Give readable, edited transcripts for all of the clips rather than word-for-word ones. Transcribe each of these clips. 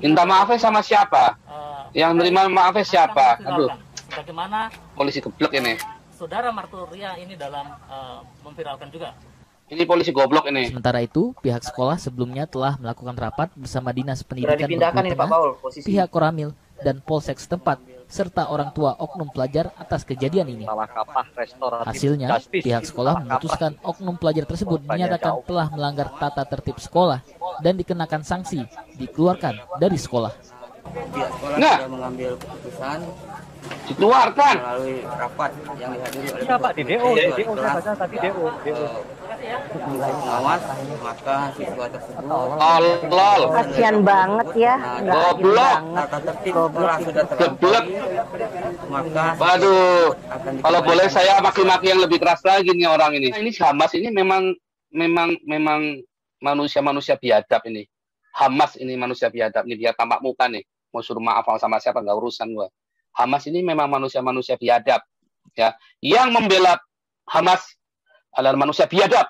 Minta maafnya sama siapa? Yang nerima maafnya siapa? Aduh, Bagaimana polisi geblek ini. saudara Marturia ini dalam memviralkan juga. Ini polisi goblok ini. Sementara itu, pihak sekolah sebelumnya telah melakukan rapat bersama Dinas Pendidikan dipindahkan Bengkulu ini Pak Tengah, Paul, posisi. pihak Koramil, dan Polsek setempat, serta orang tua oknum pelajar atas kejadian ini. Hasilnya, pihak sekolah memutuskan oknum pelajar tersebut dinyatakan telah melanggar tata tertib sekolah dan dikenakan sanksi, dikeluarkan dari sekolah. Pihak sekolah Nah. sudah mengambil keputusan Dikeluarkan. melalui rapat yang dihadiri oleh Iya Pak, di DO saya baca tadi DO. pengawas, maka siswa tersebut Tolol. Kasian banget ya, nggak adil Goblok. banget. tata tertib sekolah sudah Geblek. terlampaui, maka Waduh. akan Kalau boleh dikembalikan. saya maki-maki yang lebih keras lagi nih orang ini. Ini Hamas ini memang manusia-manusia biadab ini. Hamas ini manusia biadab nih, dia tampak muka nih. Mau suruh maaf sama siapa nggak urusan gua. Hamas ini memang manusia-manusia biadab, ya. Yang membela Hamas adalah manusia biadab.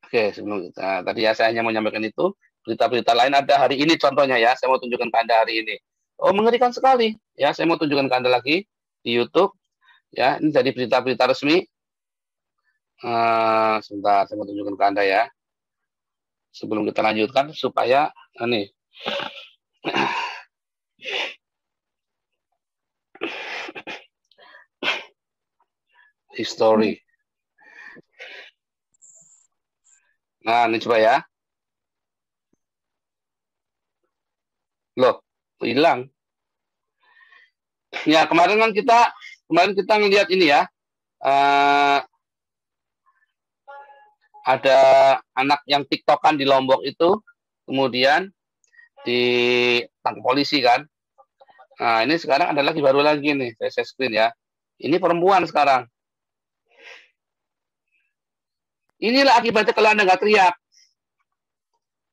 Oke, sebelum tadi ya saya hanya mau menyampaikan itu. Berita-berita lain ada hari ini contohnya ya. Saya mau tunjukkan ke Anda hari ini. Oh, mengerikan sekali. Ya, saya mau tunjukkan ke Anda lagi di YouTube. Ya, ini jadi berita-berita resmi. Sebentar, saya mau tunjukkan ke Anda ya. Sebelum kita lanjutkan supaya ini history. Nah, ini coba ya. Loh, hilang. Ya, kemarin kita ngelihat ini ya. Ada anak yang TikTokan di Lombok itu, kemudian ditangkap polisi kan. Nah, ini sekarang ada lagi baru lagi nih, saya screen ya. Ini perempuan sekarang. Inilah akibatnya kalau Anda nggak teriak.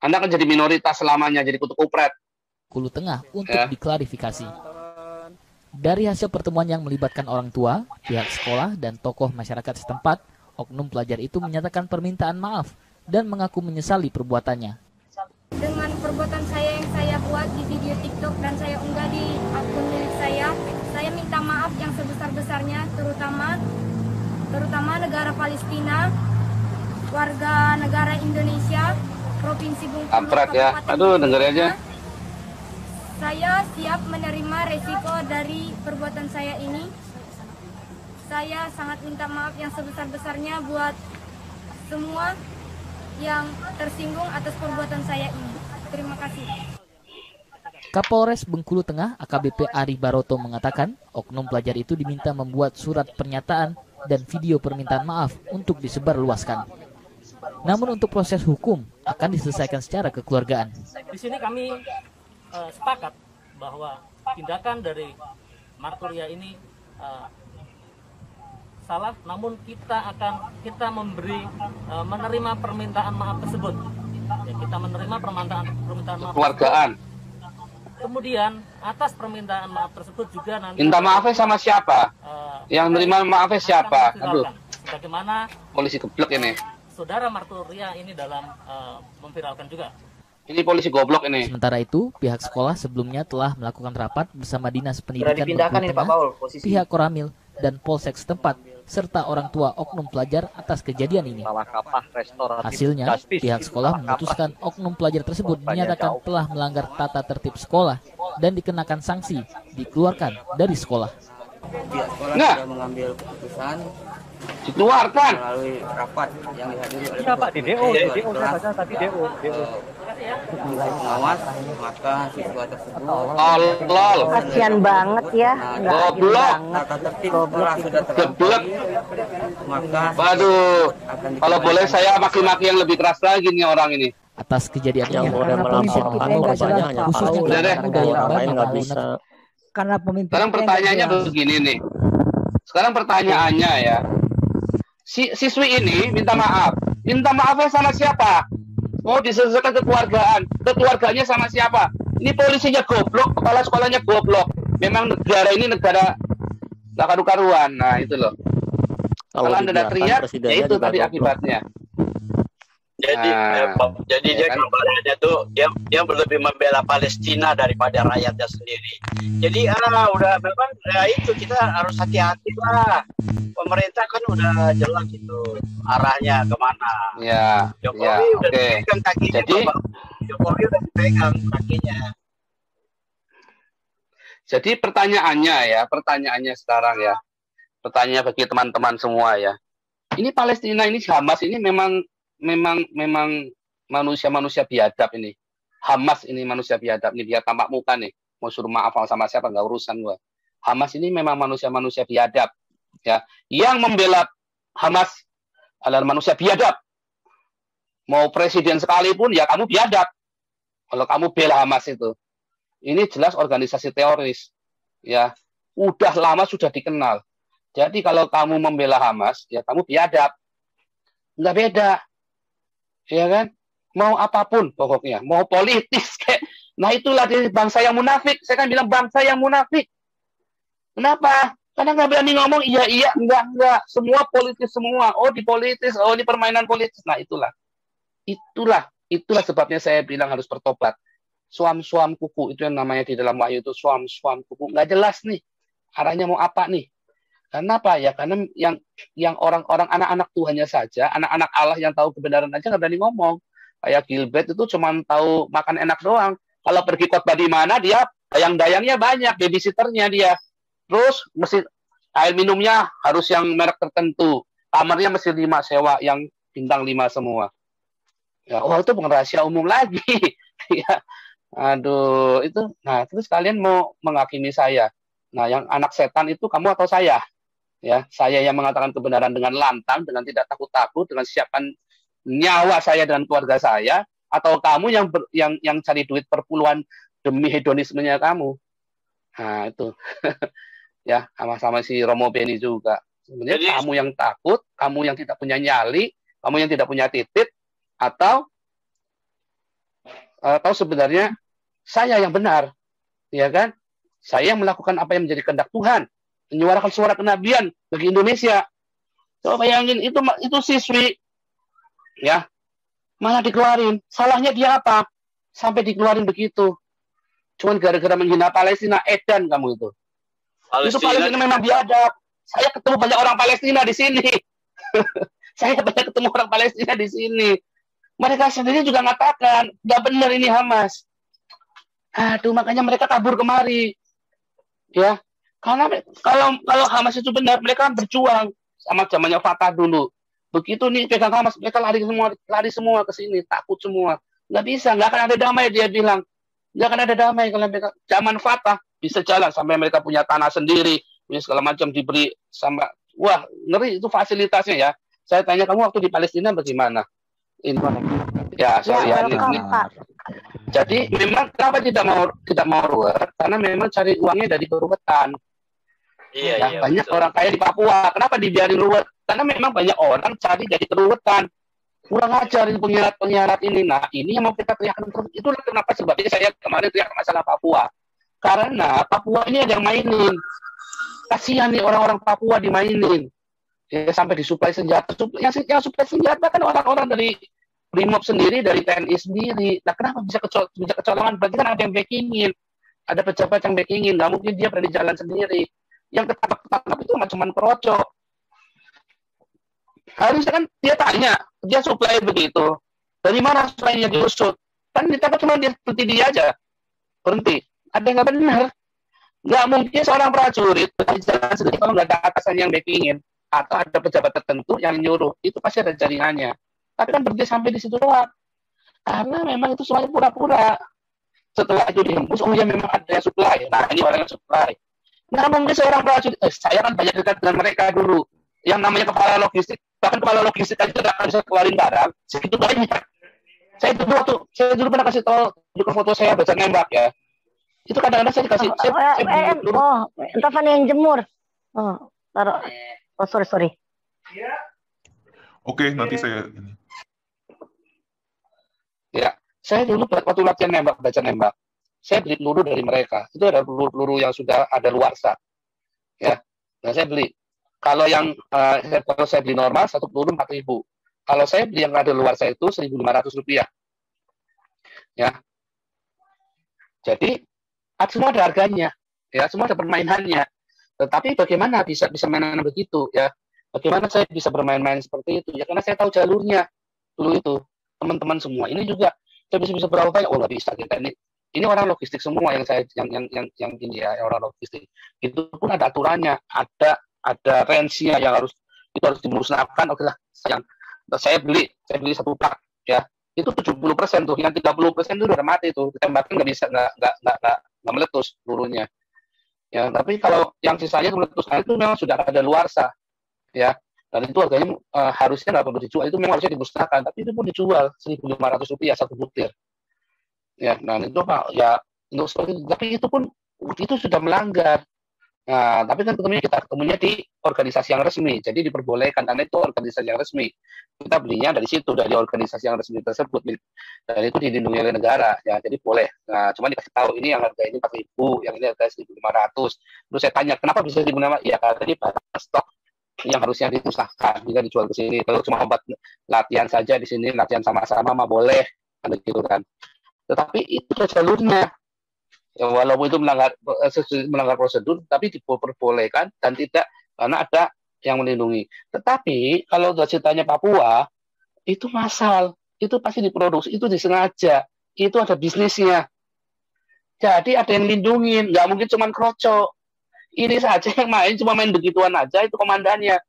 Anda akan jadi minoritas selamanya, jadi kutu kupret. Bengkulu Tengah untuk diklarifikasi. Dari hasil pertemuan yang melibatkan orang tua, pihak sekolah, dan tokoh masyarakat setempat, oknum pelajar itu menyatakan permintaan maaf dan mengaku menyesali perbuatannya. Dengan perbuatan saya yang saya buat di video TikTok dan saya unggah di akun milik saya minta maaf yang sebesar-besarnya, terutama negara Palestina, warga negara Indonesia, Provinsi Bengkulu, Kampret ya. Aduh, dengerin aja. Saya siap menerima resiko dari perbuatan saya ini. Saya sangat minta maaf yang sebesar-besarnya buat semua yang tersinggung atas perbuatan saya ini. Terima kasih. Kapolres Bengkulu Tengah AKBP Ari Baroto mengatakan oknum pelajar itu diminta membuat surat pernyataan dan video permintaan maaf untuk disebarluaskan. Namun untuk proses hukum akan diselesaikan secara kekeluargaan. Di sini kami sepakat bahwa tindakan dari Marturia ini salah, namun kita menerima permintaan maaf tersebut. Ya, kita menerima permintaan maaf Kekeluargaan. Kemudian atas permintaan maaf tersebut juga nanti Minta maafnya sama siapa? Yang nerima maafnya siapa? Aduh, bagaimana polisi geblek ini. saudara Marturia ini dalam memviralkan juga. Ini polisi goblok ini. Sementara itu, pihak sekolah sebelumnya telah melakukan rapat bersama Dinas Pendidikan dipindahkan Bengkulu ini Pak Tengah, Paul, posisi. pihak Koramil, dan Polsek setempat, serta orang tua oknum pelajar atas kejadian ini. Hasilnya, pihak sekolah memutuskan oknum pelajar tersebut dinyatakan telah melanggar tata tertib sekolah dan dikenakan sanksi, dikeluarkan dari sekolah. Pihak sekolah Nah. sudah mengambil keputusan Dikeluarkan. melalui rapat yang dihadiri oleh Iya Pak, di DO saya baca tadi DO. pengawas, maka siswa tersebut Tolol. Kasian banget ya, nggak adil Goblok. banget. tata tertib sekolah sudah Geblek. terlampaui, maka Waduh. akan Kalau boleh saya maki-maki yang lebih keras lagi nih orang ini. Atas kejadian ini, Karena polisi kita mengimbau nggak kepada jelas, Pak. khususnya Udah deh. anak muda yang baru nggak tahu bisa karena pemimpin. Sekarang pertanyaannya begini nih. Sekarang pertanyaannya ya. Siswi ini minta maaf. Minta maafnya sama siapa? Mau diselesaikan kekeluargaan. Kekeluarganya sama siapa? Ini polisinya goblok, kepala sekolahnya goblok. Memang negara ini negara nggak karu-karuan. Nah itu loh. Kalau Anda teriak, ya itu tadi akibatnya. Jadi dia gambarannya tuh dia lebih membela Palestina daripada rakyatnya sendiri. Jadi udah memang itu kita harus hati-hati lah. Pemerintah kan udah jelas itu arahnya kemana. Ya. Jokowi udah dipegang kakinya. Jadi Jokowi udah dipegang kakinya. Jadi pertanyaannya sekarang ya. Pertanyaan bagi teman-teman semua ya. Ini Palestina ini Hamas ini memang manusia biadab ini. Hamas ini manusia biadab ini, dia tampak muka nih. Mau suruh maaf sama siapa nggak urusan gua. Hamas ini memang manusia biadab ya. Yang membela Hamas adalah manusia biadab. Mau presiden sekalipun ya kamu biadab. Kalau kamu bela Hamas itu. Ini jelas organisasi teroris ya. Udah lama sudah dikenal. Jadi kalau kamu membela Hamas ya kamu biadab. Nggak beda. Ya kan? Mau apapun pokoknya, mau politis kayak. Nah itulah bangsa yang munafik. Saya kan bilang bangsa yang munafik. Kenapa? Karena nggak berani ngomong iya, enggak. Semua politis semua. Oh di politis, oh ini permainan politis. Nah itulah sebabnya saya bilang harus bertobat. Suam kuku itu yang namanya di dalam wahyu itu suam kuku. Nggak jelas nih. Arahnya mau apa nih? Kenapa ya? Karena yang orang-orang anak-anak Tuhannya saja, anak-anak Allah yang tahu kebenaran aja nggak berani ngomong. Kayak Gilbert itu cuma tahu makan enak doang. Kalau pergi khotbah di mana dia dayang-dayangnya banyak, babysitternya dia. Terus mesti air minumnya harus yang merek tertentu. Kamarnya mesti 5 sewa yang bintang 5 semua. Ya, itu bukan rahasia umum lagi. Ya. Aduh, itu. Nah, terus kalian mau menghakimi saya. Nah, yang anak setan itu kamu atau saya? Ya, saya yang mengatakan kebenaran dengan lantang, dengan tidak takut-takut, dengan siapkan nyawa saya dan keluarga saya, atau kamu yang cari duit perpuluhan demi hedonismenya kamu. Nah, itu. Ya, sama-sama si Romo Beni juga. Sebenarnya kamu yang takut, kamu yang tidak punya nyali, kamu yang tidak punya titik, atau sebenarnya saya yang benar. Ya kan? Saya melakukan apa yang menjadi kehendak Tuhan. Menyuarakan suara kenabian bagi Indonesia. Coba bayangin, itu siswi. Ya. Malah dikeluarin. Salahnya dia apa? Sampai dikeluarin begitu. Cuman gara-gara menghina Palestina, edan kamu itu. Itu Palestina memang biadab. Saya ketemu banyak orang Palestina di sini. Saya banyak ketemu orang Palestina di sini. Mereka sendiri juga mengatakan, nggak benar ini Hamas. Aduh, makanya mereka kabur kemari. Ya, karena kalau Hamas itu benar, mereka berjuang sama zamannya Fatah dulu. Begitu nih pegang Hamas, mereka lari semua ke sini, takut semua. Nggak bisa, nggak akan ada damai, dia bilang. Nggak akan ada damai kalau mereka zaman Fatah bisa jalan sampai mereka punya tanah sendiri, punya segala macam diberi sama. Wah, ngeri itu fasilitasnya ya. Saya tanya kamu waktu di Palestina bagaimana? Ya, sorry ya, ini. Jadi memang kenapa tidak mau ruwet? Karena memang cari uangnya dari keruwetan. Iya, banyak orang kaya di Papua. Kenapa dibiarin ruwet? Karena memang banyak orang cari dari keruwetan. Kurang ajar penyiarat ini. Nah, ini yang mau kita teriakkan terus. Itulah kenapa sebabnya saya kemarin teriak masalah Papua. Karena Papua ini ada yang mainin. Kasihan nih orang-orang Papua dimainin. Ya, sampai disuplai senjata. Yang suplai senjata kan orang-orang dari Brimob sendiri, dari TNI sendiri. Nah, kenapa bisa kecolongan? Berarti kan ada yang backingin. Ada pejabat yang backingin. Nggak mungkin dia berani jalan sendiri. Yang ketangkap itu cuma perocok. Harusnya kan dia tanya, dia supply begitu. Dari mana supply-nya diusut? Kan ditangkap cuma dia berhenti dia aja. Berhenti. Ada yang nggak benar. Nggak mungkin seorang prajurit jalan sendiri kalau nggak ada atasan yang backingin. Atau ada pejabat tertentu yang nyuruh. Itu pasti ada jaringannya. Tapi kan berhenti sampai di situ doang. Karena memang itu semuanya pura-pura. Setelah itu dihembus, ya memang ada supply. Nah, ini orang yang supply. Nggak mungkin seorang prajurit. Saya kan banyak dekat dengan mereka dulu. Yang namanya kepala logistik. Bahkan kepala logistik aja tidak akan bisa keluarin barang. Segitu banyak. Saya dulu pernah kasih tahu di foto saya baca nembak ya. Itu kadang-kadang saya dikasih, telepon yang jemur. Oh, taruh. Oh, sorry. Oke, nanti saya ini. Ya, saya dulu waktu latihan nembak, belajar nembak, saya beli peluru dari mereka. Itu ada peluru yang sudah ada luarsa. Ya, nah saya beli. Kalau yang kalau saya beli normal, satu peluru 4.000. Kalau saya beli yang ada luarsa itu 1.500 rupiah. Ya, jadi semua ada harganya, ya, semua ada permainannya. Tetapi bagaimana bisa mainan begitu, ya? Bagaimana saya bisa bermain-main seperti itu? Ya karena saya tahu jalurnya dulu itu. Teman-teman semua ini juga saya bisa berapa banyak. Oh, nggak bisa kita ini orang logistik semua yang ini ya, orang logistik. Itu pun ada aturannya, ada range-nya yang harus dimusnahkan. Oke lah, saya beli satu pak, ya. Itu 70% tuh, yang 30% itu udah mati tuh, tembakan nggak meletus pelurunya. Ya, tapi kalau yang sisanya meletus, itu memang sudah ada luarsa, ya. Dan itu harganya harusnya nggak perlu dijual, itu memang harusnya dimusnahkan, tapi itu pun dijual 1.500 rupiah satu butir. Ya, nah itu Pak, ya untuk seperti itu, tapi itu sudah melanggar. Nah, tapi kan ketemunya di organisasi yang resmi, jadi diperbolehkan karena itu organisasi yang resmi. Kita belinya dari situ, dari organisasi yang resmi tersebut, dan itu dilindungi oleh negara, ya, jadi boleh. Nah, cuma dikasih tahu ini yang harga ini 4.000, yang ini harga 1.500. Terus saya tanya, kenapa bisa 1.500? Ya, karena ini barang stok yang harusnya dimusnahkan, jika dijual ke sini. Kalau cuma obat latihan saja di sini, latihan sama-sama, mah boleh, kan gitu kan. Tetapi itu jalurnya. Ya, walaupun itu melanggar prosedur, tapi diperbolehkan dan tidak karena ada yang melindungi. Tetapi kalau ceritanya Papua, itu massal, itu pasti diproduksi, itu disengaja, itu ada bisnisnya. Jadi ada yang lindungin, nggak mungkin cuma kroco. Ini saja yang cuma main begituan aja, itu komandannya,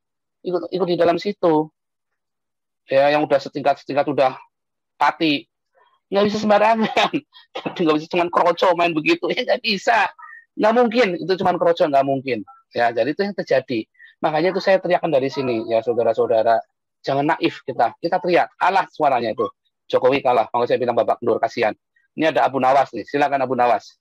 itu di dalam situ. Ya, yang udah setingkat udah pati. Nggak bisa sembarangan, nggak bisa cuma kroco main begitu, ya nggak bisa, nggak mungkin itu cuma kroco, nggak mungkin, ya. Jadi itu yang terjadi, makanya itu saya teriakkan dari sini, ya saudara-saudara, jangan naif kita teriak, kalah suaranya itu, Jokowi kalah, makanya saya bilang Babak Nur, kasihan. Ini ada Abu Nawas nih, silakan Abu Nawas.